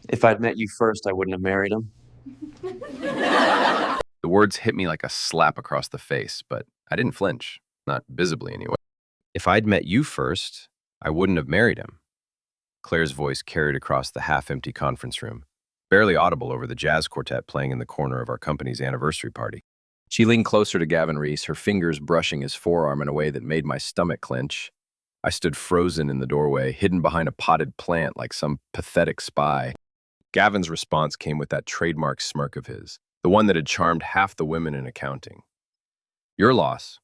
If I'd met you first, I wouldn't have married him. The words hit me like a slap across the face, but I didn't flinch, not visibly anyway. If I'd met you first, I wouldn't have married him. Claire's voice carried across the half-empty conference room, barely audible over the jazz quartet playing in the corner of our company's anniversary party. She leaned closer to Gavin Reese, her fingers brushing his forearm in a way that made my stomach clench. I stood frozen in the doorway, hidden behind a potted plant like some pathetic spy. Gavin's response came with that trademark smirk of his, the one that had charmed half the women in accounting. Your loss.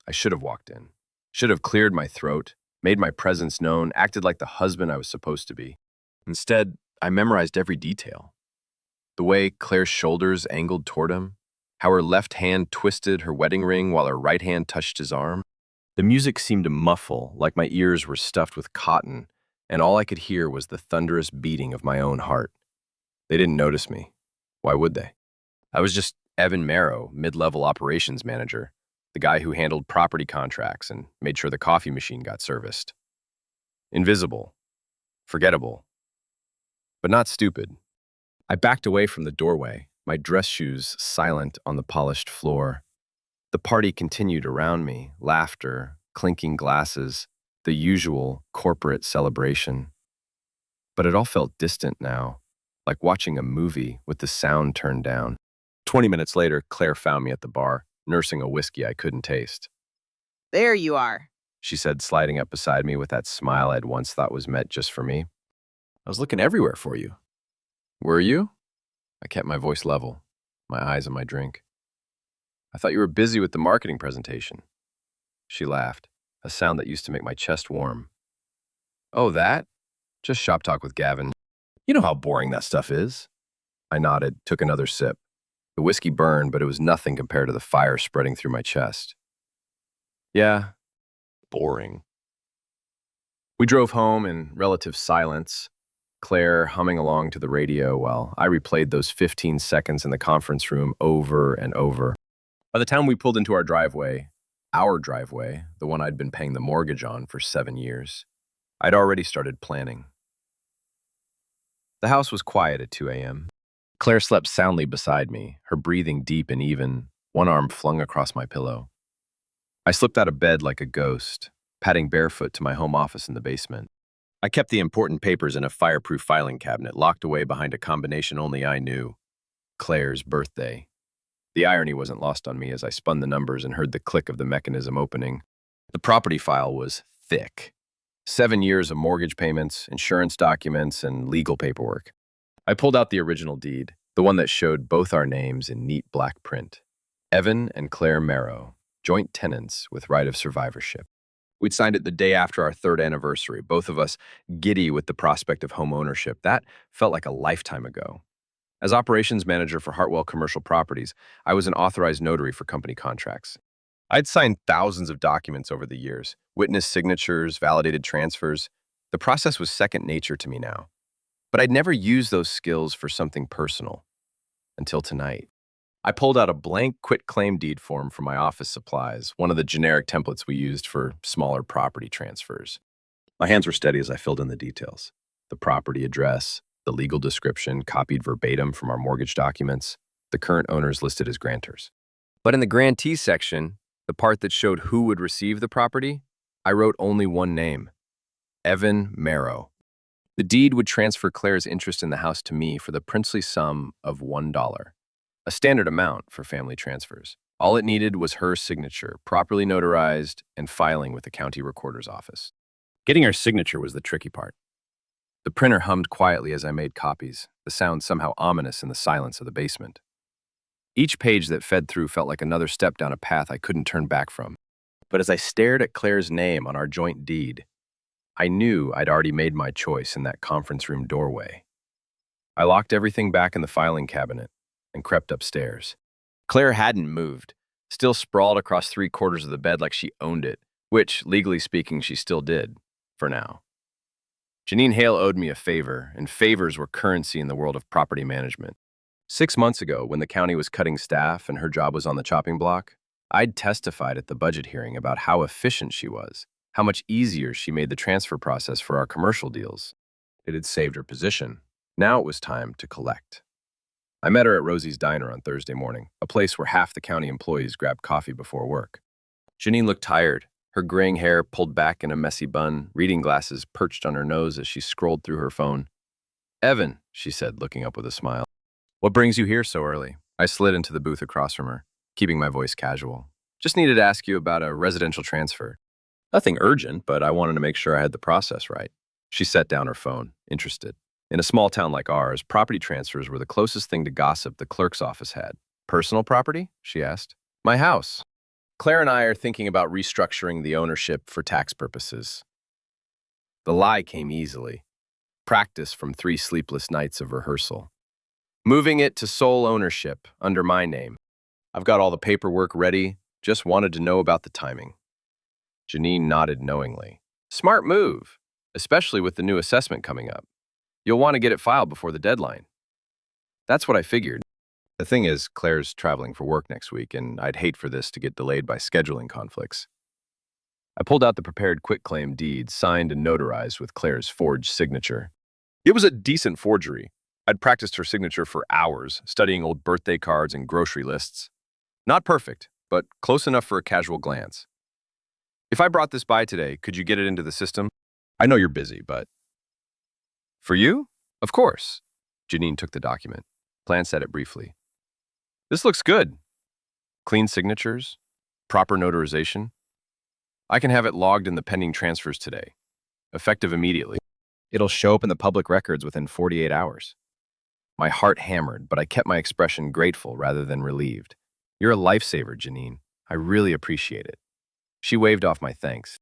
I should have walked in, should have cleared my throat, made my presence known, acted like the husband I was supposed to be. Instead, I memorized every detail. The way Claire's shoulders angled toward him, how her left hand twisted her wedding ring while her right hand touched his arm. The music seemed to muffle, like my ears were stuffed with cotton, and all I could hear was the thunderous beating of my own heart. They didn't notice me. Why would they? I was just Evan Marrow, mid-level operations manager, the guy who handled property contracts and made sure the coffee machine got serviced. Invisible, forgettable, but not stupid. I backed away from the doorway, my dress shoes silent on the polished floor. The party continued around me, laughter, clinking glasses, the usual corporate celebration. But it all felt distant now, like watching a movie with the sound turned down. 20 minutes later, Claire found me at the bar, nursing a whiskey I couldn't taste. There you are, She said, sliding up beside me with that smile I'd once thought was meant just for me. I was looking everywhere for you. Were you? I kept my voice level, my eyes on my drink. I thought you were busy with the marketing presentation. She laughed, a sound that used to make my chest warm. Oh, that? Just shop talk with Gavin. You know how boring that stuff is. I nodded, took another sip. The whiskey burned, but it was nothing compared to the fire spreading through my chest. Yeah, boring. We drove home in relative silence, Claire humming along to the radio while I replayed those 15 seconds in the conference room over and over. By the time we pulled into our driveway, the one I'd been paying the mortgage on for 7 years, I'd already started planning. The house was quiet at 2 a.m. Claire slept soundly beside me, her breathing deep and even, one arm flung across my pillow. I slipped out of bed like a ghost, padding barefoot to my home office in the basement. I kept the important papers in a fireproof filing cabinet locked away behind a combination only I knew, Claire's birthday. The irony wasn't lost on me as I spun the numbers and heard the click of the mechanism opening. The property file was thick. 7 years of mortgage payments, insurance documents, and legal paperwork. I pulled out the original deed, the one that showed both our names in neat black print. Evan and Claire Marrow, joint tenants with right of survivorship. We'd signed it the day after our 3rd anniversary, both of us giddy with the prospect of home ownership. That felt like a lifetime ago. As operations manager for Hartwell Commercial Properties, I was an authorized notary for company contracts. I'd signed thousands of documents over the years, witness signatures, validated transfers. The process was second nature to me now. But I'd never used those skills for something personal. Until tonight. I pulled out a blank quitclaim deed form from my office supplies, one of the generic templates we used for smaller property transfers. My hands were steady as I filled in the details. The property address, the legal description copied verbatim from our mortgage documents, the current owners listed as grantors. But in the grantee section, the part that showed who would receive the property, I wrote only one name, Evan Marrow. The deed would transfer Claire's interest in the house to me for the princely sum of $1, a standard amount for family transfers. All it needed was her signature, properly notarized and filing with the county recorder's office. Getting her signature was the tricky part. The printer hummed quietly as I made copies, the sound somehow ominous in the silence of the basement. Each page that fed through felt like another step down a path I couldn't turn back from. But as I stared at Claire's name on our joint deed, I knew I'd already made my choice in that conference room doorway. I locked everything back in the filing cabinet and crept upstairs. Claire hadn't moved, still sprawled across 3/4 of the bed like she owned it, which, legally speaking, she still did, for now. Janine Hale owed me a favor, and favors were currency in the world of property management. 6 months ago, when the county was cutting staff and her job was on the chopping block, I'd testified at the budget hearing about how efficient she was, how much easier she made the transfer process for our commercial deals. It had saved her position. Now it was time to collect. I met her at Rosie's Diner on Thursday morning, a place where half the county employees grab coffee before work. Janine looked tired, her graying hair pulled back in a messy bun, reading glasses perched on her nose as she scrolled through her phone. "Evan," she said, looking up with a smile. "What brings you here so early?" I slid into the booth across from her, keeping my voice casual. "Just needed to ask you about a residential transfer. Nothing urgent, but I wanted to make sure I had the process right." She set down her phone, interested. In a small town like ours, property transfers were the closest thing to gossip the clerk's office had. "Personal property?" she asked. "My house. Claire and I are thinking about restructuring the ownership for tax purposes." The lie came easily. Practice from 3 sleepless nights of rehearsal. "Moving it to sole ownership under my name. I've got all the paperwork ready, just wanted to know about the timing." Janine nodded knowingly. "Smart move, especially with the new assessment coming up. You'll want to get it filed before the deadline." That's what I figured. The thing is, Claire's traveling for work next week, and I'd hate for this to get delayed by scheduling conflicts. I pulled out the prepared quitclaim deed, signed and notarized with Claire's forged signature. It was a decent forgery. I'd practiced her signature for hours, studying old birthday cards and grocery lists. Not perfect, but close enough for a casual glance. "If I brought this by today, could you get it into the system? I know you're busy, but..." "For you? Of course." Janine took the document, glanced at it briefly. "This looks good. Clean signatures, proper notarization. I can have it logged in the pending transfers today, effective immediately. It'll show up in the public records within 48 hours. My heart hammered, but I kept my expression grateful rather than relieved. "You're a lifesaver, Janine. I really appreciate it." She waved off my thanks.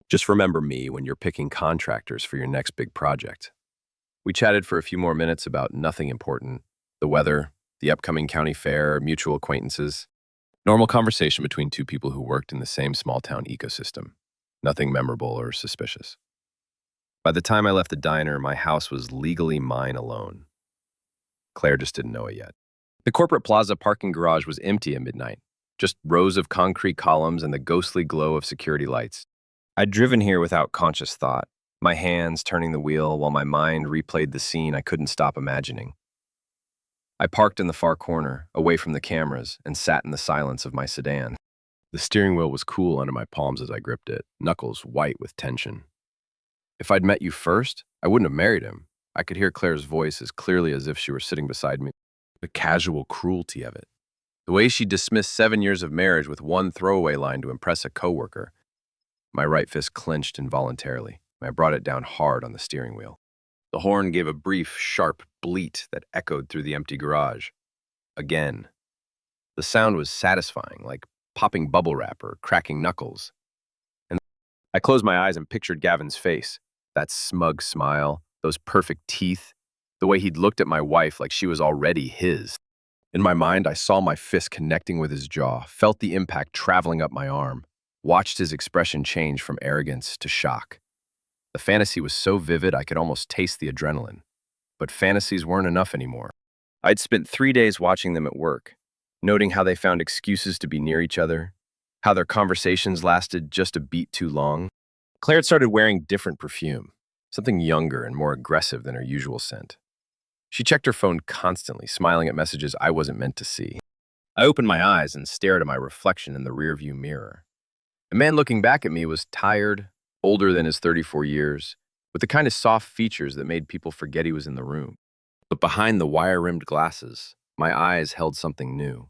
"Just remember me when you're picking contractors for your next big project." We chatted for a few more minutes about nothing important: the weather, the upcoming county fair, mutual acquaintances. Normal conversation between two people who worked in the same small-town ecosystem. Nothing memorable or suspicious. By the time I left the diner, my house was legally mine alone. Claire just didn't know it yet. The corporate plaza parking garage was empty at midnight, just rows of concrete columns and the ghostly glow of security lights. I'd driven here without conscious thought, my hands turning the wheel while my mind replayed the scene I couldn't stop imagining. I parked in the far corner, away from the cameras, and sat in the silence of my sedan. The steering wheel was cool under my palms as I gripped it, knuckles white with tension. If I'd met you first, I wouldn't have married him. I could hear Claire's voice as clearly as if she were sitting beside me. The casual cruelty of it. The way she dismissed 7 years of marriage with one throwaway line to impress a coworker. My right fist clenched involuntarily. I brought it down hard on the steering wheel. The horn gave a brief, sharp bleat that echoed through the empty garage. Again. The sound was satisfying, like popping bubble wrap or cracking knuckles. And I closed my eyes and pictured Gavin's face. That smug smile, those perfect teeth, the way he'd looked at my wife like she was already his. In my mind, I saw my fist connecting with his jaw, felt the impact traveling up my arm, watched his expression change from arrogance to shock. The fantasy was so vivid I could almost taste the adrenaline. But fantasies weren't enough anymore. I'd spent 3 days watching them at work, noting how they found excuses to be near each other, how their conversations lasted just a beat too long. Claire had started wearing different perfume, something younger and more aggressive than her usual scent. She checked her phone constantly, smiling at messages I wasn't meant to see. I opened my eyes and stared at my reflection in the rearview mirror. The man looking back at me was tired, older than his 34 years, with the kind of soft features that made people forget he was in the room. But behind the wire-rimmed glasses, my eyes held something new.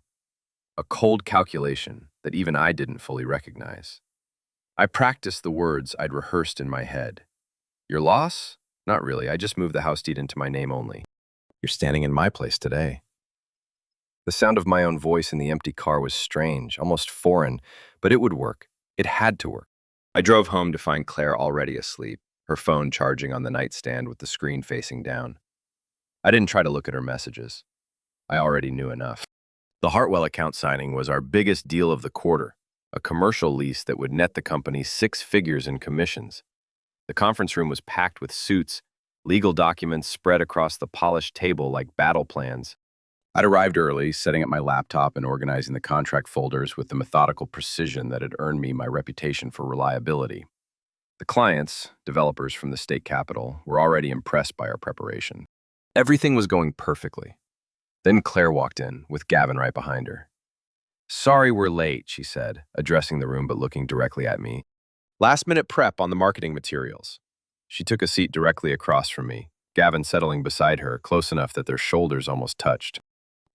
A cold calculation that even I didn't fully recognize. I practiced the words I'd rehearsed in my head. "Your loss? Not really, I just moved the house deed into my name only. You're standing in my place today." The sound of my own voice in the empty car was strange, almost foreign, but it would work. It had to work. I drove home to find Claire already asleep, her phone charging on the nightstand with the screen facing down. I didn't try to look at her messages. I already knew enough. The Hartwell account signing was our biggest deal of the quarter, a commercial lease that would net the company 6 figures in commissions. The conference room was packed with suits, legal documents spread across the polished table like battle plans. I'd arrived early, setting up my laptop and organizing the contract folders with the methodical precision that had earned me my reputation for reliability. The clients, developers from the state capitol, were already impressed by our preparation. Everything was going perfectly. Then Claire walked in, with Gavin right behind her. "Sorry we're late," she said, addressing the room but looking directly at me. "Last-minute prep on the marketing materials." She took a seat directly across from me, Gavin settling beside her, close enough that their shoulders almost touched.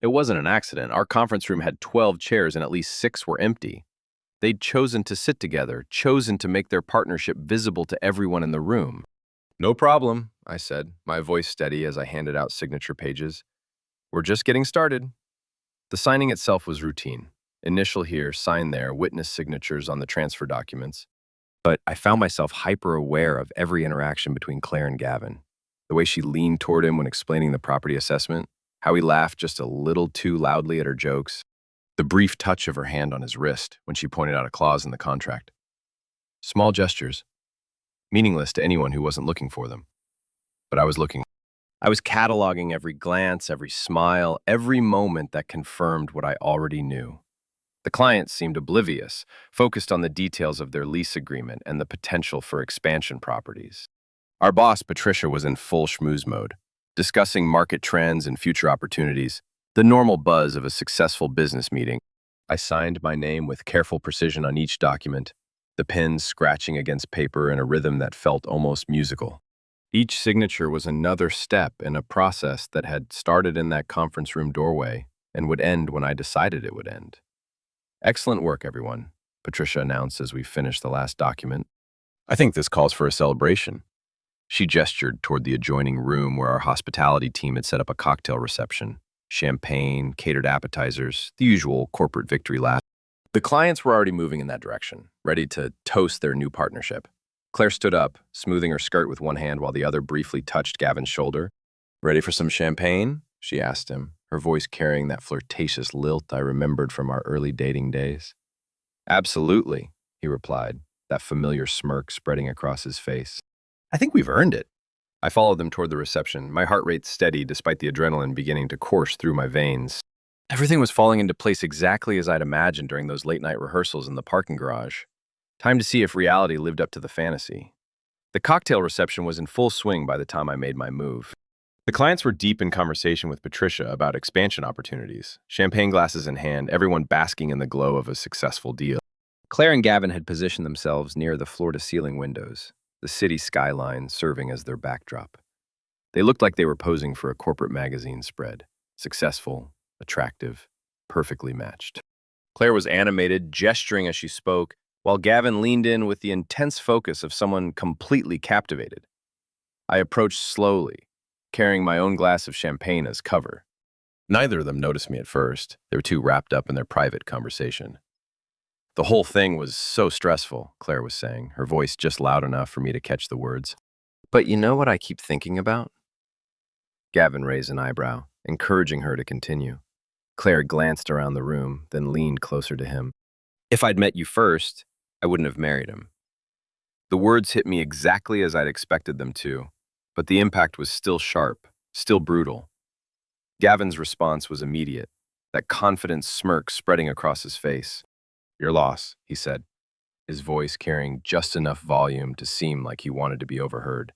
It wasn't an accident. Our conference room had 12 chairs and at least 6 were empty. They'd chosen to sit together, chosen to make their partnership visible to everyone in the room. "No problem," I said, my voice steady as I handed out signature pages. "We're just getting started." The signing itself was routine. Initial here, sign there, witness signatures on the transfer documents. But I found myself hyper-aware of every interaction between Claire and Gavin. The way she leaned toward him when explaining the property assessment, how he laughed just a little too loudly at her jokes, the brief touch of her hand on his wrist when she pointed out a clause in the contract. Small gestures, meaningless to anyone who wasn't looking for them. But I was looking. I was cataloging every glance, every smile, every moment that confirmed what I already knew. The clients seemed oblivious, focused on the details of their lease agreement and the potential for expansion properties. Our boss, Patricia, was in full schmooze mode, discussing market trends and future opportunities, the normal buzz of a successful business meeting. I signed my name with careful precision on each document, the pen scratching against paper in a rhythm that felt almost musical. Each signature was another step in a process that had started in that conference room doorway and would end when I decided it would end. "Excellent work, everyone," Patricia announced as we finished the last document. "I think this calls for a celebration." She gestured toward the adjoining room where our hospitality team had set up a cocktail reception. Champagne, catered appetizers, the usual corporate victory lap. The clients were already moving in that direction, ready to toast their new partnership. Claire stood up, smoothing her skirt with one hand while the other briefly touched Gavin's shoulder. "Ready for some champagne?" she asked him, her voice carrying that flirtatious lilt I remembered from our early dating days. "Absolutely," he replied, that familiar smirk spreading across his face. "I think we've earned it." I followed them toward the reception, my heart rate steady despite the adrenaline beginning to course through my veins. Everything was falling into place exactly as I'd imagined during those late-night rehearsals in the parking garage. Time to see if reality lived up to the fantasy. The cocktail reception was in full swing by the time I made my move. The clients were deep in conversation with Patricia about expansion opportunities, champagne glasses in hand, everyone basking in the glow of a successful deal. Claire and Gavin had positioned themselves near the floor-to-ceiling windows, the city skyline serving as their backdrop. They looked like they were posing for a corporate magazine spread, successful, attractive, perfectly matched. Claire was animated, gesturing as she spoke, while Gavin leaned in with the intense focus of someone completely captivated. I approached slowly, carrying my own glass of champagne as cover. Neither of them noticed me at first. They were too wrapped up in their private conversation. "The whole thing was so stressful," Claire was saying, her voice just loud enough for me to catch the words. "But you know what I keep thinking about?" Gavin raised an eyebrow, encouraging her to continue. Claire glanced around the room, then leaned closer to him. "If I'd met you first, I wouldn't have married him." The words hit me exactly as I'd expected them to, but the impact was still sharp, still brutal. Gavin's response was immediate, that confident smirk spreading across his face. "Your loss," he said, his voice carrying just enough volume to seem like he wanted to be overheard.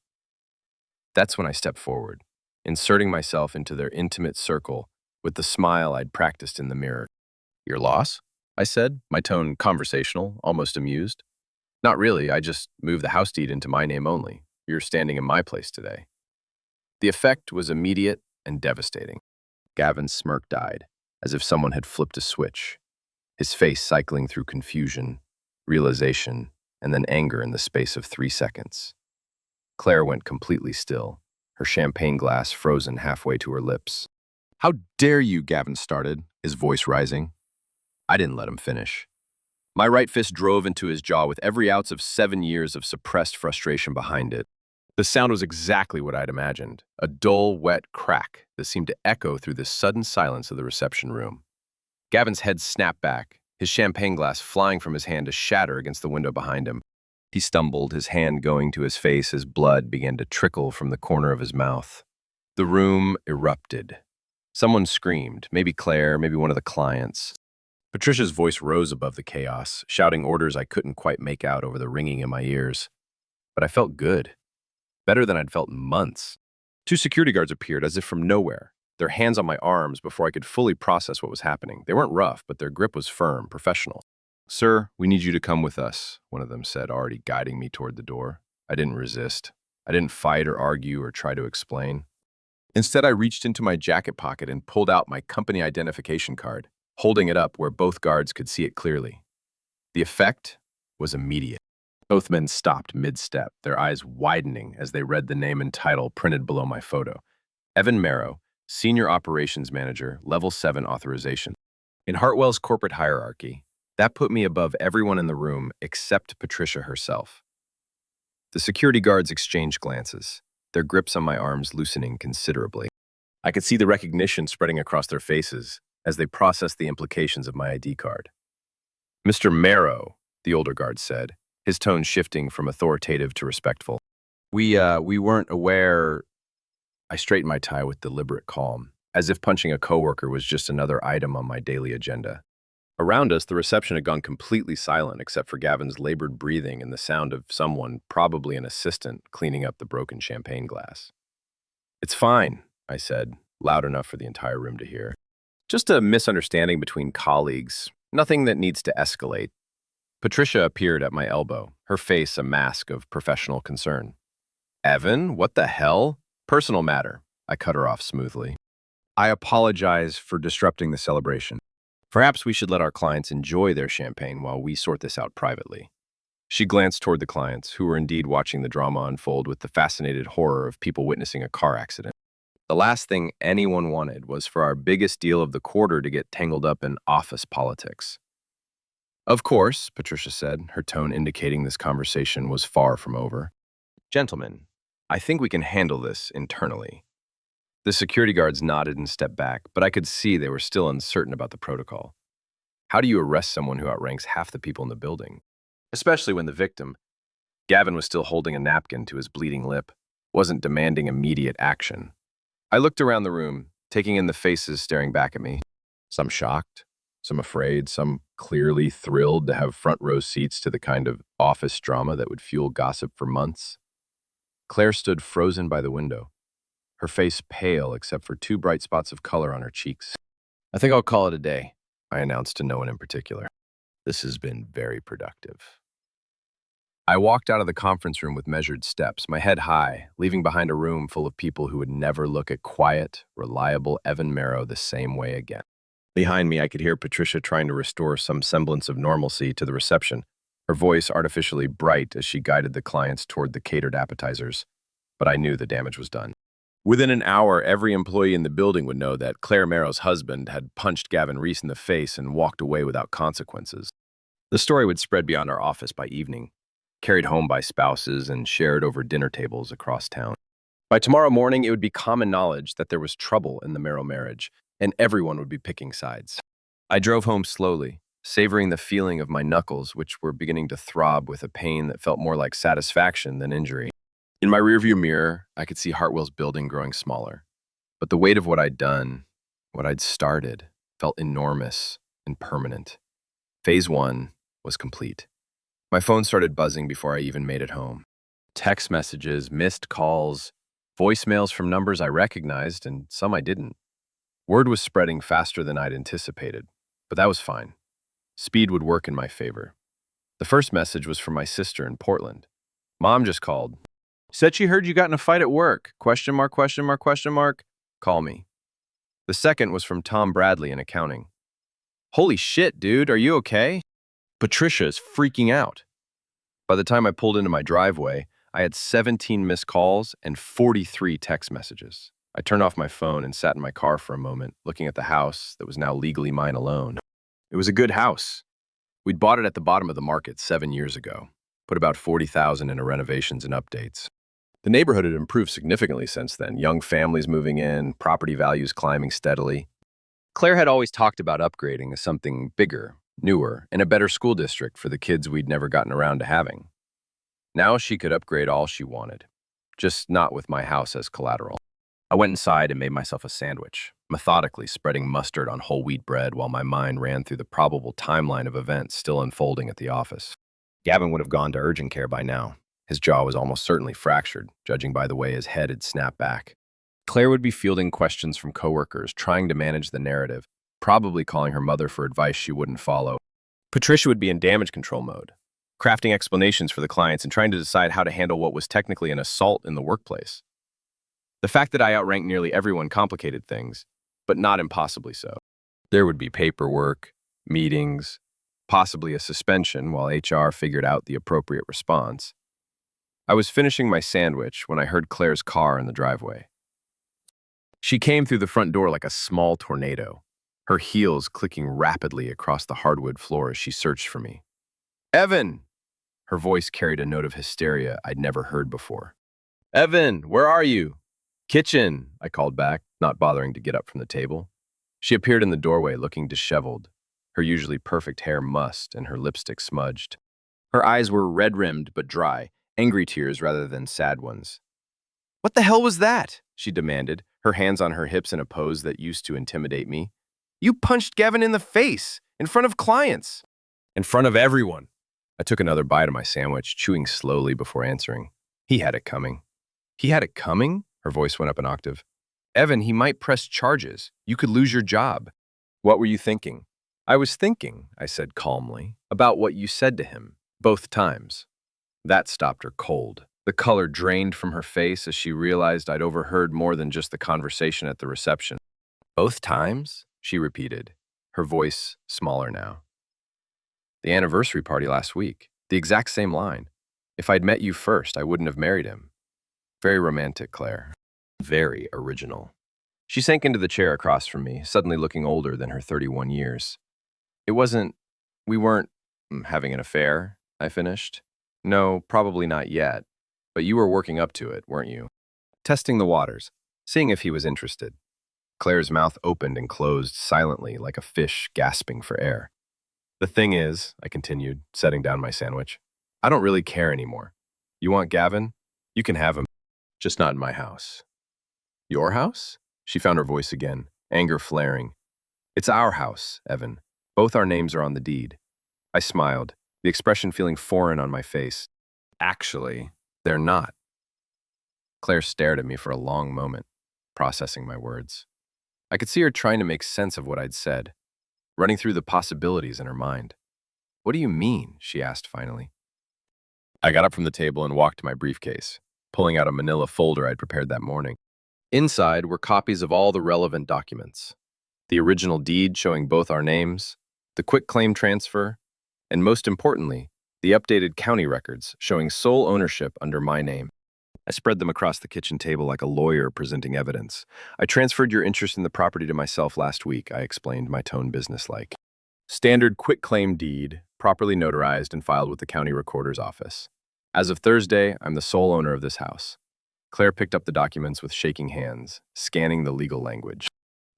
That's when I stepped forward, inserting myself into their intimate circle with the smile I'd practiced in the mirror. "Your loss?" I said, my tone conversational, almost amused. "Not really, I just moved the house deed into my name only. You're standing in my place today." The effect was immediate and devastating. Gavin's smirk died, as if someone had flipped a switch, his face cycling through confusion, realization, and then anger in the space of 3 seconds. Claire went completely still, her champagne glass frozen halfway to her lips. "How dare you," Gavin started, his voice rising. I didn't let him finish. My right fist drove into his jaw with every ounce of 7 years of suppressed frustration behind it. The sound was exactly what I'd imagined, a dull, wet crack that seemed to echo through the sudden silence of the reception room. Gavin's head snapped back, his champagne glass flying from his hand to shatter against the window behind him. He stumbled, his hand going to his face as blood began to trickle from the corner of his mouth. The room erupted. Someone screamed, maybe Claire, maybe one of the clients. Patricia's voice rose above the chaos, shouting orders I couldn't quite make out over the ringing in my ears. but I felt good. Better than I'd felt in months. Two security guards appeared as if from nowhere, their hands on my arms before I could fully process what was happening. They weren't rough, but their grip was firm, professional. "Sir, we need you to come with us," one of them said, already guiding me toward the door. I didn't resist. I didn't fight or argue or try to explain. Instead, I reached into my jacket pocket and pulled out my company identification card, holding it up where both guards could see it clearly. The effect was immediate. Both men stopped mid-step, their eyes widening as they read the name and title printed below my photo. Evan Marrow, Senior Operations Manager, Level 7 Authorization. In Hartwell's corporate hierarchy, that put me above everyone in the room except Patricia herself. The security guards exchanged glances, their grips on my arms loosening considerably. I could see the recognition spreading across their faces as they processed the implications of my ID card. "Mr. Marrow," the older guard said, his tone shifting from authoritative to respectful. We weren't aware." I straightened my tie with deliberate calm, as if punching a coworker was just another item on my daily agenda. Around us, the reception had gone completely silent except for Gavin's labored breathing and the sound of someone, probably an assistant, cleaning up the broken champagne glass. "It's fine," I said, loud enough for the entire room to hear. "Just a misunderstanding between colleagues. Nothing that needs to escalate." Patricia appeared at my elbow, her face a mask of professional concern. "Evan, what the hell? Personal matter," I cut her off smoothly. "I apologize for disrupting the celebration. Perhaps we should let our clients enjoy their champagne while we sort this out privately." She glanced toward the clients, who were indeed watching the drama unfold with the fascinated horror of people witnessing a car accident. The last thing anyone wanted was for our biggest deal of the quarter to get tangled up in office politics. "Of course," Patricia said, her tone indicating this conversation was far from over. "Gentlemen, I think we can handle this internally." The security guards nodded and stepped back, but I could see they were still uncertain about the protocol. How do you arrest someone who outranks half the people in the building? Especially when the victim, Gavin was still holding a napkin to his bleeding lip, wasn't demanding immediate action. I looked around the room, taking in the faces staring back at me. Some shocked, some afraid, some clearly thrilled to have front row seats to the kind of office drama that would fuel gossip for months. Claire stood frozen by the window, her face pale except for two bright spots of color on her cheeks. "I think I'll call it a day," I announced to no one in particular. "This has been very productive." I walked out of the conference room with measured steps, my head high, leaving behind a room full of people who would never look at quiet, reliable Evan Marrow the same way again. Behind me, I could hear Patricia trying to restore some semblance of normalcy to the reception, her voice artificially bright as she guided the clients toward the catered appetizers. But I knew the damage was done. Within an hour, every employee in the building would know that Claire Marrow's husband had punched Gavin Reese in the face and walked away without consequences. The story would spread beyond our office by evening, carried home by spouses and shared over dinner tables across town. By tomorrow morning, it would be common knowledge that there was trouble in the Marrow marriage, and everyone would be picking sides. I drove home slowly, savoring the feeling of my knuckles, which were beginning to throb with a pain that felt more like satisfaction than injury. In my rearview mirror, I could see Hartwell's building growing smaller. But the weight of what I'd done, what I'd started, felt enormous and permanent. Phase 1 was complete. My phone started buzzing before I even made it home. Text messages, missed calls, voicemails from numbers I recognized and some I didn't. Word was spreading faster than I'd anticipated, but that was fine. Speed would work in my favor. The first message was from my sister in Portland. "Mom just called. Said she heard you got in a fight at work. Question mark, question mark, question mark. Call me." The second was from Tom Bradley in accounting. "Holy shit, dude, are you okay?" Patricia is freaking out. By the time I pulled into my driveway, I had 17 missed calls and 43 text messages. I turned off my phone and sat in my car for a moment, looking at the house that was now legally mine alone. It was a good house. We'd bought it at the bottom of the market 7 years ago, put about $40,000 into renovations and updates. The neighborhood had improved significantly since then, young families moving in, property values climbing steadily. Claire had always talked about upgrading as something bigger, newer, and a better school district for the kids we'd never gotten around to having. Now she could upgrade all she wanted, just not with my house as collateral. I went inside and made myself a sandwich, methodically spreading mustard on whole wheat bread while my mind ran through the probable timeline of events still unfolding at the office. Gavin would have gone to urgent care by now. His jaw was almost certainly fractured, judging by the way his head had snapped back. Claire would be fielding questions from coworkers, trying to manage the narrative, probably calling her mother for advice she wouldn't follow. Patricia would be in damage control mode, crafting explanations for the clients and trying to decide how to handle what was technically an assault in the workplace. The fact that I outranked nearly everyone complicated things, but not impossibly so. There would be paperwork, meetings, possibly a suspension while HR figured out the appropriate response. I was finishing my sandwich when I heard Claire's car in the driveway. She came through the front door like a small tornado, her heels clicking rapidly across the hardwood floor as she searched for me. "Evan!" Her voice carried a note of hysteria I'd never heard before. "Evan, where are you?" "Kitchen," I called back, not bothering to get up from the table. She appeared in the doorway looking disheveled, her usually perfect hair mussed and her lipstick smudged. Her eyes were red-rimmed but dry, angry tears rather than sad ones. "What the hell was that?" she demanded, her hands on her hips in a pose that used to intimidate me. "You punched Gavin in the face, in front of clients." "In front of everyone." I took another bite of my sandwich, chewing slowly before answering. He had it coming. "He had it coming?" Her voice went up an octave. "Evan, he might press charges. You could lose your job." "What were you thinking?" "I was thinking," I said calmly, "about what you said to him, both times." That stopped her cold. The color drained from her face as she realized I'd overheard more than just the conversation at the reception. "Both times?" she repeated, her voice smaller now. "The anniversary party last week. The exact same line. If I'd met you first, I wouldn't have married him." Very romantic, Claire. Very original. She sank into the chair across from me, suddenly looking older than her 31 years. We weren't having an affair," I finished. "No, probably not yet. But you were working up to it, weren't you?" Testing the waters, seeing if he was interested. Claire's mouth opened and closed silently like a fish gasping for air. "The thing is," I continued, setting down my sandwich, "I don't really care anymore. You want Gavin? You can have him. Just not in my house." "Your house?" She found her voice again, anger flaring. "It's our house, Evan. Both our names are on the deed." I smiled, the expression feeling foreign on my face. "Actually, they're not." Claire stared at me for a long moment, processing my words. I could see her trying to make sense of what I'd said, running through the possibilities in her mind. "What do you mean?" she asked finally. I got up from the table and walked to my briefcase, pulling out a manila folder I'd prepared that morning. Inside were copies of all the relevant documents. The original deed showing both our names, the quitclaim transfer, and most importantly, the updated county records showing sole ownership under my name. I spread them across the kitchen table like a lawyer presenting evidence. "I transferred your interest in the property to myself last week," I explained, my tone businesslike. "Standard quitclaim deed, properly notarized and filed with the county recorder's office. As of Thursday, I'm the sole owner of this house." Claire picked up the documents with shaking hands, scanning the legal language.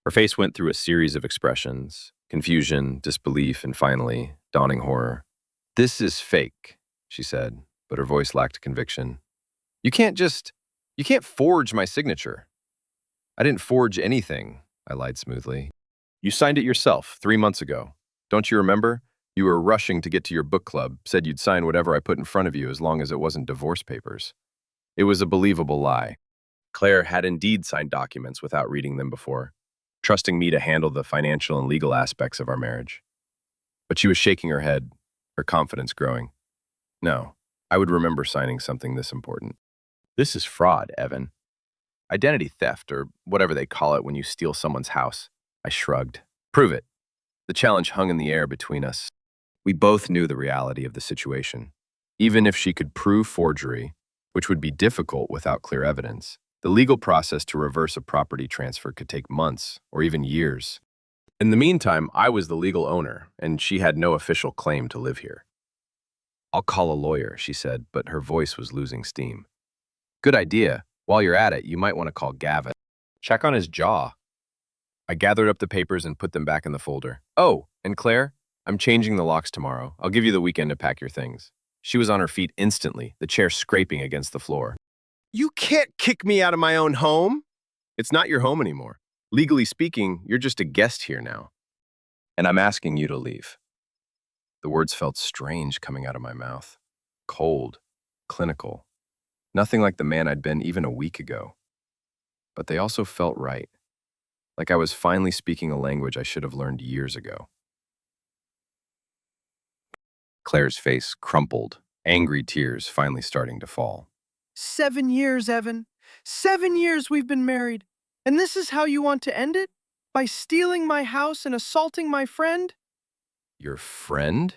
Her face went through a series of expressions: confusion, disbelief, and finally, dawning horror. "This is fake," she said, but her voice lacked conviction. You can't forge my signature." "I didn't forge anything," I lied smoothly. "You signed it yourself 3 months ago. Don't you remember? You were rushing to get to your book club, said you'd sign whatever I put in front of you as long as it wasn't divorce papers." It was a believable lie. Claire had indeed signed documents without reading them before, trusting me to handle the financial and legal aspects of our marriage. But she was shaking her head, her confidence growing. "No, I would remember signing something this important." "This is fraud, Evan. Identity theft, or whatever they call it when you steal someone's house." I shrugged. "Prove it." The challenge hung in the air between us. We both knew the reality of the situation. Even if she could prove forgery, which would be difficult without clear evidence, the legal process to reverse a property transfer could take months or even years. In the meantime, I was the legal owner, and she had no official claim to live here. "I'll call a lawyer," she said, but her voice was losing steam. "Good idea. While you're at it, you might want to call Gavin. Check on his jaw." I gathered up the papers and put them back in the folder. "Oh, and Claire, I'm changing the locks tomorrow. I'll give you the weekend to pack your things." She was on her feet instantly, the chair scraping against the floor. "You can't kick me out of my own home." "It's not your home anymore. Legally speaking, you're just a guest here now. And I'm asking you to leave." The words felt strange coming out of my mouth. Cold, clinical. Nothing like the man I'd been even a week ago. But they also felt right, like I was finally speaking a language I should have learned years ago. Claire's face crumpled, angry tears finally starting to fall. 7 years, Evan. 7 years we've been married. And this is how you want to end it? By stealing my house and assaulting my friend? Your friend?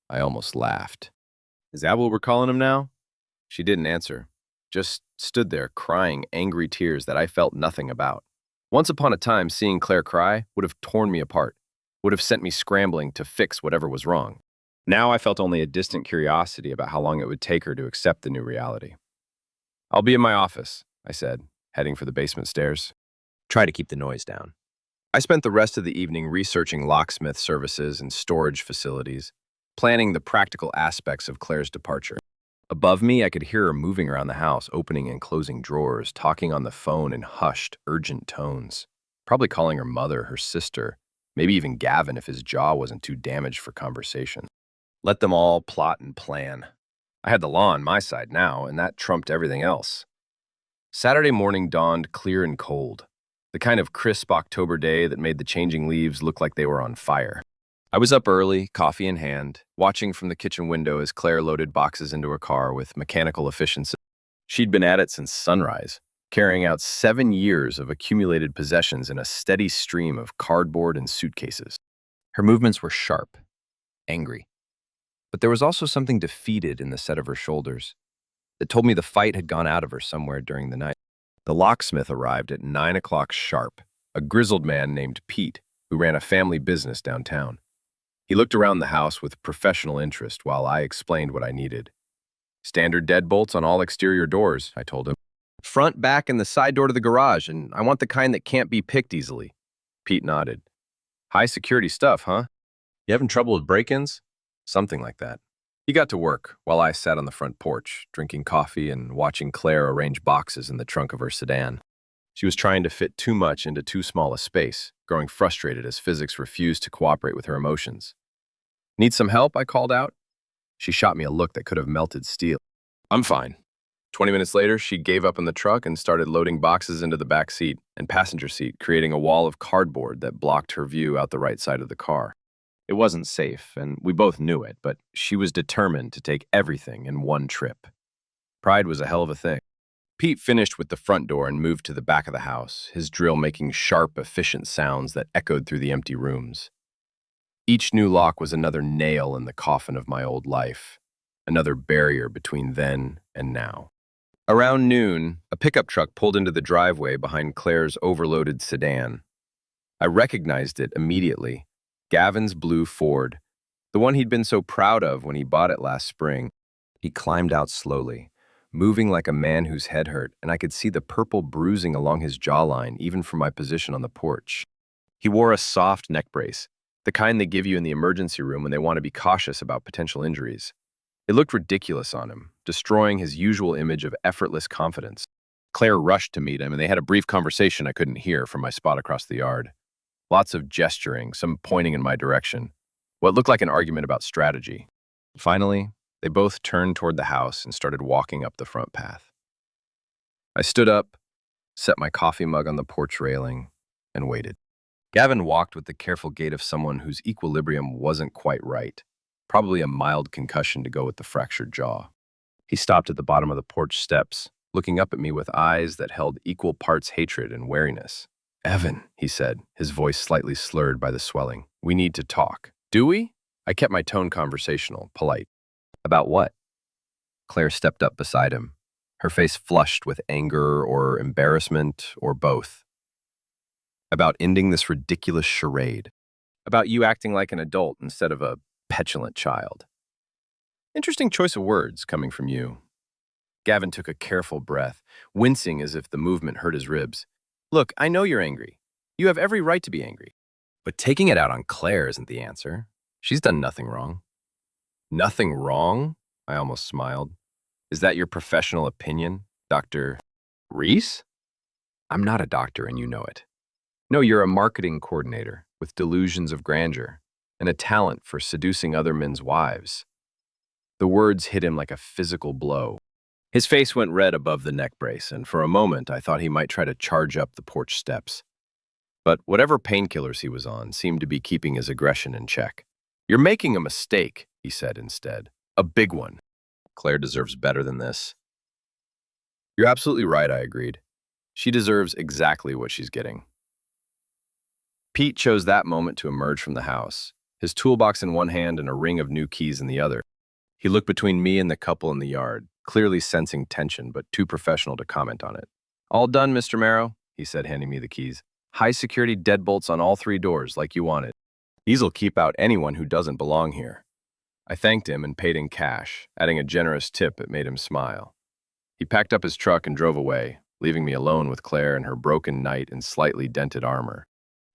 I almost laughed. Is that what we're calling him now? She didn't answer, just stood there crying angry tears that I felt nothing about. Once upon a time, seeing Claire cry would have torn me apart, would have sent me scrambling to fix whatever was wrong. Now I felt only a distant curiosity about how long it would take her to accept the new reality. I'll be in my office, I said, heading for the basement stairs. Try to keep the noise down. I spent the rest of the evening researching locksmith services and storage facilities, planning the practical aspects of Claire's departure. Above me, I could hear her moving around the house, opening and closing drawers, talking on the phone in hushed, urgent tones. Probably calling her mother, her sister, maybe even Gavin if his jaw wasn't too damaged for conversation. Let them all plot and plan. I had the law on my side now, and that trumped everything else. Saturday morning dawned clear and cold, the kind of crisp October day that made the changing leaves look like they were on fire. I was up early, coffee in hand, watching from the kitchen window as Claire loaded boxes into her car with mechanical efficiency. She'd been at it since sunrise, carrying out 7 years of accumulated possessions in a steady stream of cardboard and suitcases. Her movements were sharp, angry. But there was also something defeated in the set of her shoulders that told me the fight had gone out of her somewhere during the night. The locksmith arrived at 9 o'clock sharp, a grizzled man named Pete, who ran a family business downtown. He looked around the house with professional interest while I explained what I needed. Standard deadbolts on all exterior doors, I told him. Front, back, and the side door to the garage, and I want the kind that can't be picked easily. Pete nodded. High security stuff, huh? You having trouble with break-ins? Something like that. He got to work while I sat on the front porch, drinking coffee and watching Claire arrange boxes in the trunk of her sedan. She was trying to fit too much into too small a space, growing frustrated as physics refused to cooperate with her emotions. Need some help? I called out. She shot me a look that could have melted steel. I'm fine. 20 minutes later, she gave up in the truck and started loading boxes into the back seat and passenger seat, creating a wall of cardboard that blocked her view out the right side of the car. It wasn't safe, and we both knew it, but she was determined to take everything in one trip. Pride was a hell of a thing. Pete finished with the front door and moved to the back of the house, his drill making sharp, efficient sounds that echoed through the empty rooms. Each new lock was another nail in the coffin of my old life, another barrier between then and now. Around noon, a pickup truck pulled into the driveway behind Claire's overloaded sedan. I recognized it immediately. Gavin's blue Ford, the one he'd been so proud of when he bought it last spring. He climbed out slowly, moving like a man whose head hurt, and I could see the purple bruising along his jawline even from my position on the porch. He wore a soft neck brace, the kind they give you in the emergency room when they want to be cautious about potential injuries. It looked ridiculous on him, destroying his usual image of effortless confidence. Claire rushed to meet him, and they had a brief conversation I couldn't hear from my spot across the yard. Lots of gesturing, some pointing in my direction. What looked like an argument about strategy. Finally, they both turned toward the house and started walking up the front path. I stood up, set my coffee mug on the porch railing, and waited. Gavin walked with the careful gait of someone whose equilibrium wasn't quite right, probably a mild concussion to go with the fractured jaw. He stopped at the bottom of the porch steps, looking up at me with eyes that held equal parts hatred and wariness. Evan, he said, his voice slightly slurred by the swelling. We need to talk. Do we? I kept my tone conversational, polite. About what? Claire stepped up beside him, her face flushed with anger or embarrassment or both. About ending this ridiculous charade. About you acting like an adult instead of a petulant child. Interesting choice of words coming from you. Gavin took a careful breath, wincing as if the movement hurt his ribs. Look, I know you're angry. You have every right to be angry. But taking it out on Claire isn't the answer. She's done nothing wrong. Nothing wrong? I almost smiled. Is that your professional opinion, Dr. Reese? I'm not a doctor and you know it. No, you're a marketing coordinator with delusions of grandeur and a talent for seducing other men's wives. The words hit him like a physical blow. His face went red above the neck brace, and for a moment I thought he might try to charge up the porch steps. But whatever painkillers he was on seemed to be keeping his aggression in check. "You're making a mistake," he said instead. "A big one. Claire deserves better than this." "You're absolutely right," I agreed. "She deserves exactly what she's getting." Pete chose that moment to emerge from the house, his toolbox in one hand and a ring of new keys in the other. He looked between me and the couple in the yard, clearly sensing tension, but too professional to comment on it. "All done, Mr. Marrow," he said, handing me the keys. "High-security deadbolts on all 3 doors, like you wanted. These'll keep out anyone who doesn't belong here." I thanked him and paid in cash, adding a generous tip that made him smile. He packed up his truck and drove away, leaving me alone with Claire and her broken knight and slightly dented armor.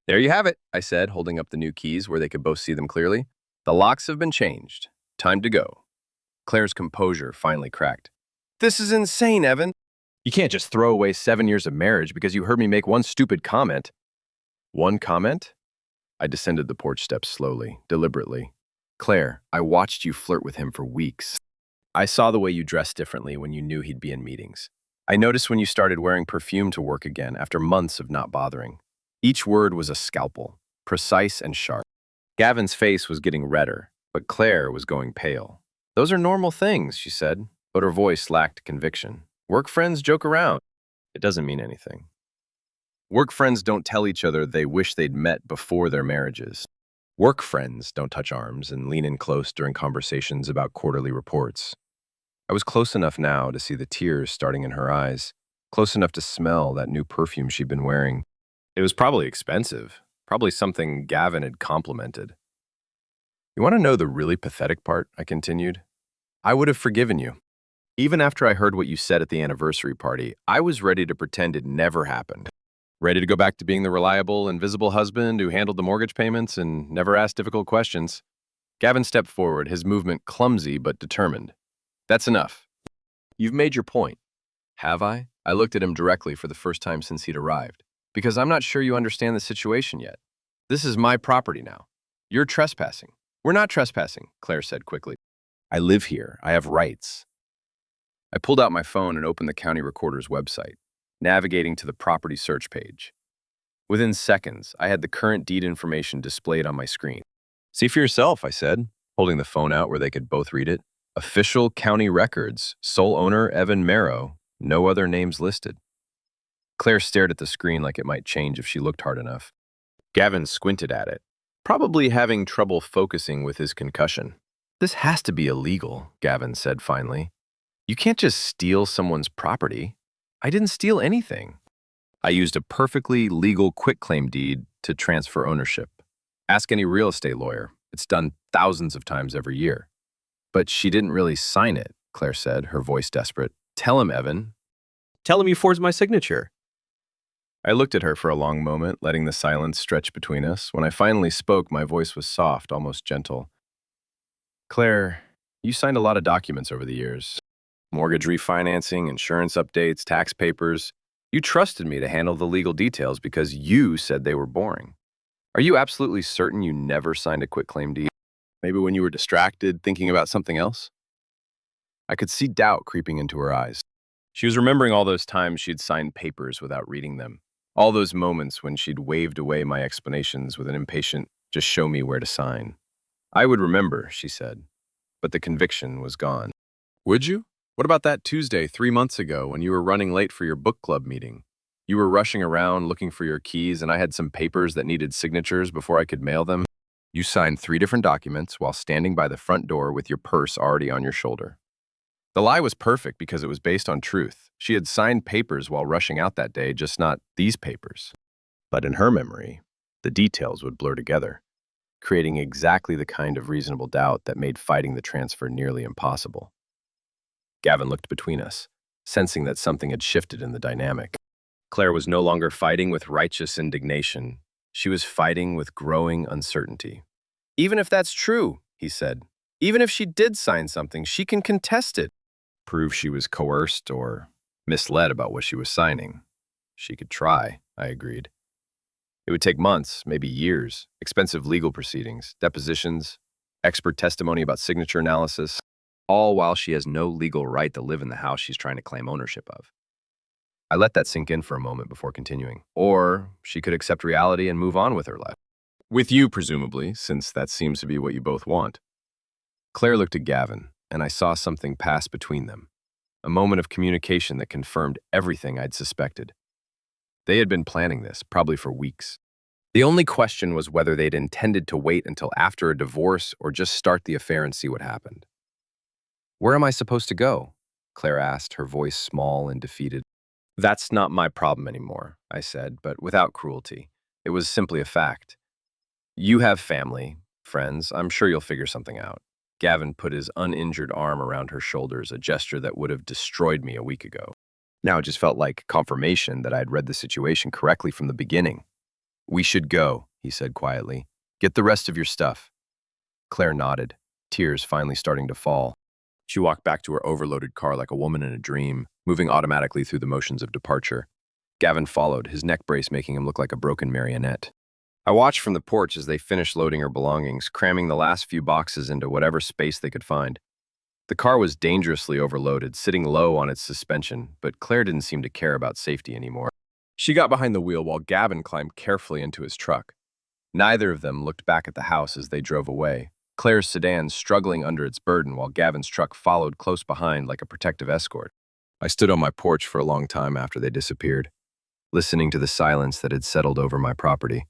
"There you have it," I said, holding up the new keys where they could both see them clearly. "The locks have been changed. Time to go." Claire's composure finally cracked. "This is insane, Evan. You can't just throw away 7 years of marriage because you heard me make one stupid comment." "One comment?" I descended the porch steps slowly, deliberately. "Claire, I watched you flirt with him for weeks. I saw the way you dressed differently when you knew he'd be in meetings. I noticed when you started wearing perfume to work again after months of not bothering. Each word was a scalpel, precise and sharp." Gavin's face was getting redder, but Claire was going pale. "Those are normal things," she said, but her voice lacked conviction. "Work friends joke around. It doesn't mean anything. Work friends don't tell each other they wish they'd met before their marriages. Work friends don't touch arms and lean in close during conversations about quarterly reports." I was close enough now to see the tears starting in her eyes, close enough to smell that new perfume she'd been wearing. It was probably expensive, probably something Gavin had complimented. "You want to know the really pathetic part?" I continued. "I would have forgiven you. Even after I heard what you said at the anniversary party, I was ready to pretend it never happened. Ready to go back to being the reliable, invisible husband who handled the mortgage payments and never asked difficult questions." Gavin stepped forward, his movement clumsy but determined. "That's enough. You've made your point." "Have I?" I looked at him directly for the first time since he'd arrived. "Because I'm not sure you understand the situation yet. This is my property now. You're trespassing." "We're not trespassing," Claire said quickly. "I live here. I have rights." I pulled out my phone and opened the county recorder's website, navigating to the property search page. Within seconds, I had the current deed information displayed on my screen. "See for yourself," I said, holding the phone out where they could both read it. "Official county records, sole owner Evan Marrow, no other names listed." Claire stared at the screen like it might change if she looked hard enough. Gavin squinted at it, probably having trouble focusing with his concussion. "This has to be illegal," Gavin said finally. "You can't just steal someone's property." "I didn't steal anything. I used a perfectly legal quitclaim deed to transfer ownership. Ask any real estate lawyer. It's done thousands of times every year." "But she didn't really sign it," Claire said, her voice desperate. "Tell him, Evan. Tell him you forged my signature." I looked at her for a long moment, letting the silence stretch between us. When I finally spoke, my voice was soft, almost gentle. "Claire, you signed a lot of documents over the years. Mortgage refinancing, insurance updates, tax papers. You trusted me to handle the legal details because you said they were boring. Are you absolutely certain you never signed a quitclaim deed? Maybe when you were distracted, thinking about something else?" I could see doubt creeping into her eyes. She was remembering all those times she'd signed papers without reading them. All those moments when she'd waved away my explanations with an impatient, "Just show me where to sign." "I would remember," she said, but the conviction was gone. "Would you? What about that Tuesday 3 months ago when you were running late for your book club meeting? You were rushing around looking for your keys and I had some papers that needed signatures before I could mail them. You signed 3 different documents while standing by the front door with your purse already on your shoulder." The lie was perfect because it was based on truth. She had signed papers while rushing out that day, just not these papers. But in her memory, the details would blur together, creating exactly the kind of reasonable doubt that made fighting the transfer nearly impossible. Gavin looked between us, sensing that something had shifted in the dynamic. Claire was no longer fighting with righteous indignation. She was fighting with growing uncertainty. "Even if that's true," he said, "even if she did sign something, she can contest it. Prove she was coerced or misled about what she was signing. She could try," I agreed. "It would take months, maybe years, expensive legal proceedings, depositions, expert testimony about signature analysis. all while she has no legal right to live in the house she's trying to claim ownership of. I let that sink in for a moment before continuing. Or she could accept reality and move on with her life. With you, presumably, since that seems to be what you both want. Claire looked at Gavin, and I saw something pass between them. A moment of communication that confirmed everything I'd suspected. They had been planning this, probably for weeks. The only question was whether they'd intended to wait until after a divorce or just start the affair and see what happened. "Where am I supposed to go?" Claire asked, her voice small and defeated. "That's not my problem anymore," I said, but without cruelty. It was simply a fact. "You have family, friends. I'm sure you'll figure something out." Gavin put his uninjured arm around her shoulders, a gesture that would have destroyed me a week ago. Now it just felt like confirmation that I had read the situation correctly from the beginning. "We should go," he said quietly. "Get the rest of your stuff." Claire nodded, tears finally starting to fall. She walked back to her overloaded car like a woman in a dream, moving automatically through the motions of departure. Gavin followed, his neck brace making him look like a broken marionette. I watched from the porch as they finished loading her belongings, cramming the last few boxes into whatever space they could find. The car was dangerously overloaded, sitting low on its suspension, but Claire didn't seem to care about safety anymore. She got behind the wheel while Gavin climbed carefully into his truck. Neither of them looked back at the house as they drove away, Claire's sedan struggling under its burden while Gavin's truck followed close behind like a protective escort. I stood on my porch for a long time after they disappeared, listening to the silence that had settled over my property.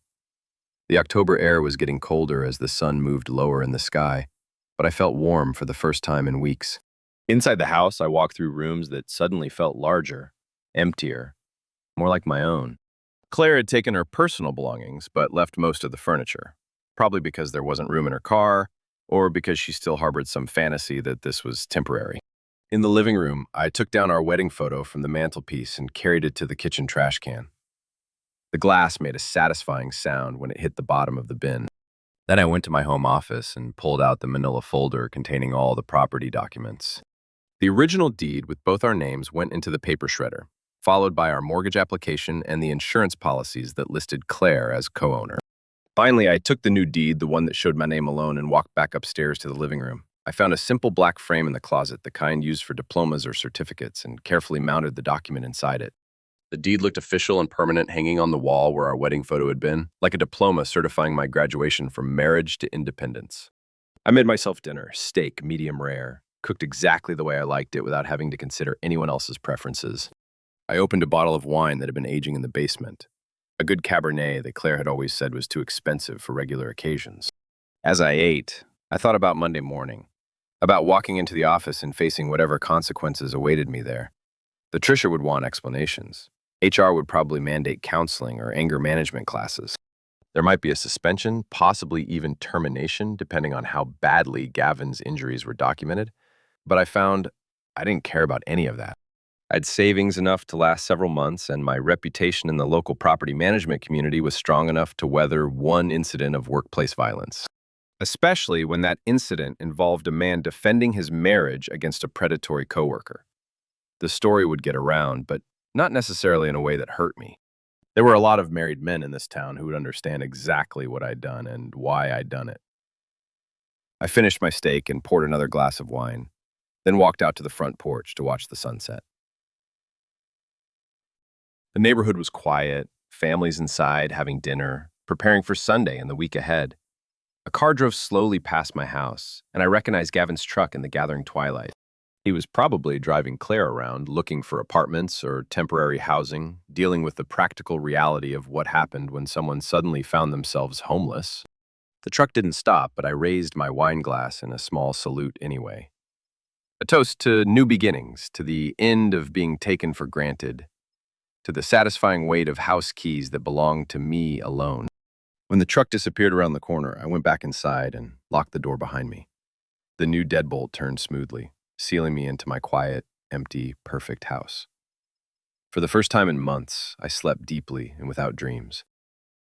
The October air was getting colder as the sun moved lower in the sky, but I felt warm for the first time in weeks. Inside the house, I walked through rooms that suddenly felt larger, emptier, more like my own. Claire had taken her personal belongings, but left most of the furniture, probably because there wasn't room in her car, or because she still harbored some fantasy that this was temporary. In the living room, I took down our wedding photo from the mantelpiece and carried it to the kitchen trash can. The glass made a satisfying sound when it hit the bottom of the bin. Then I went to my home office and pulled out the manila folder containing all the property documents. The original deed with both our names went into the paper shredder, followed by our mortgage application and the insurance policies that listed Claire as co-owner. Finally, I took the new deed, the one that showed my name alone, and walked back upstairs to the living room. I found a simple black frame in the closet, the kind used for diplomas or certificates, and carefully mounted the document inside it. The deed looked official and permanent, hanging on the wall where our wedding photo had been, like a diploma certifying my graduation from marriage to independence. I made myself dinner, steak, medium rare, cooked exactly the way I liked it without having to consider anyone else's preferences. I opened a bottle of wine that had been aging in the basement, a good Cabernet that Claire had always said was too expensive for regular occasions. As I ate, I thought about Monday morning, about walking into the office and facing whatever consequences awaited me there. Patricia would want explanations. HR would probably mandate counseling or anger management classes. There might be a suspension, possibly even termination, depending on how badly Gavin's injuries were documented. But I found I didn't care about any of that. I had savings enough to last several months, and my reputation in the local property management community was strong enough to weather one incident of workplace violence. Especially when that incident involved a man defending his marriage against a predatory coworker. The story would get around, but not necessarily in a way that hurt me. There were a lot of married men in this town who would understand exactly what I'd done and why I'd done it. I finished my steak and poured another glass of wine, then walked out to the front porch to watch the sunset. The neighborhood was quiet, families inside having dinner, preparing for Sunday and the week ahead. A car drove slowly past my house, and I recognized Gavin's truck in the gathering twilight. He was probably driving Claire around, looking for apartments or temporary housing, dealing with the practical reality of what happened when someone suddenly found themselves homeless. The truck didn't stop, but I raised my wine glass in a small salute anyway. A toast to new beginnings, to the end of being taken for granted, to the satisfying weight of house keys that belonged to me alone. When the truck disappeared around the corner, I went back inside and locked the door behind me. The new deadbolt turned smoothly, sealing me into my quiet, empty, perfect house. For the first time in months, I slept deeply and without dreams.